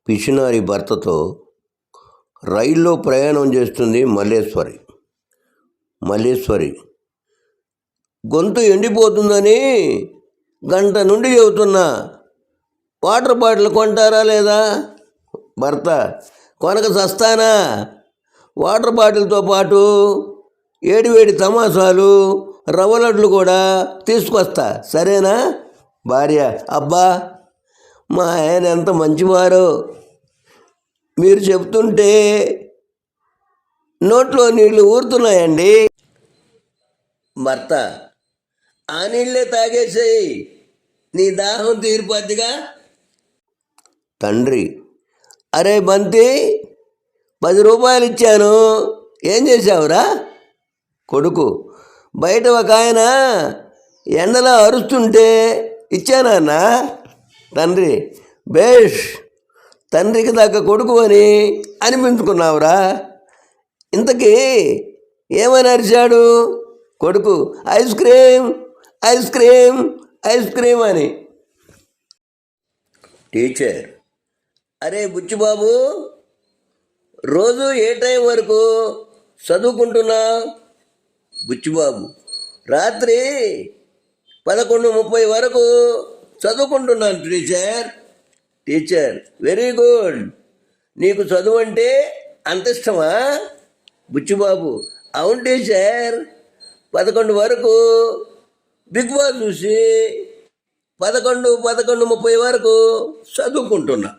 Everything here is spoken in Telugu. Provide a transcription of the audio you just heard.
పిసినారి భర్తతో రైల్లో ప్రయాణం చేస్తుంది మల్లేశ్వరి గొంతు ఎండిపోతుందని గంట నుండి చెబుతున్నా, వాటర్ బాటిల్ కొంటారా లేదా? భర్త: కొనక చస్తానా, వాటర్ బాటిల్తో పాటు ఏడివేడి తమాసాలు, రవ్వ లడ్లు కూడా తీసుకొస్తా, సరేనా? భార్య: అబ్బా, మా ఆయన ఎంత మంచివారో, మీరు చెప్తుంటే నోట్లో నీళ్లు ఊరుతున్నాయండి. భర్త: ఆ నీళ్ళే తాగేసేయి, నీ దాహం తీరిపోద్దిగా. తండ్రి: అరే బంతి, 10 రూపాయలు ఇచ్చాను, ఏం చేశావురా? కొడుకు: బయట ఒక ఆయన ఎండలో అరుస్తుంటే ఇచ్చానన్నా. తండ్రి: బేష్, తండ్రికి తగ్గ కొడుకు అని అనిపించుకున్నావురా. ఇంతకీ ఏమని అరిచాడు? కొడుకు: ice cream, ice cream, ice cream అని. టీచర్: అరే బుచ్చిబాబు, రోజు ఏ టైం వరకు చదువుకుంటున్నా? బుచ్చిబాబు: రాత్రి 11:30 వరకు చదువుకుంటున్నాను టీచర్. టీచర్: వెరీ గుడ్, నీకు చదువు అంటే అంత ఇష్టమా? బుచ్చిబాబు: అవును టీచర్, 11 వరకు బిగ్ బాస్ చూసి 11:30 వరకు చదువుకుంటున్నా.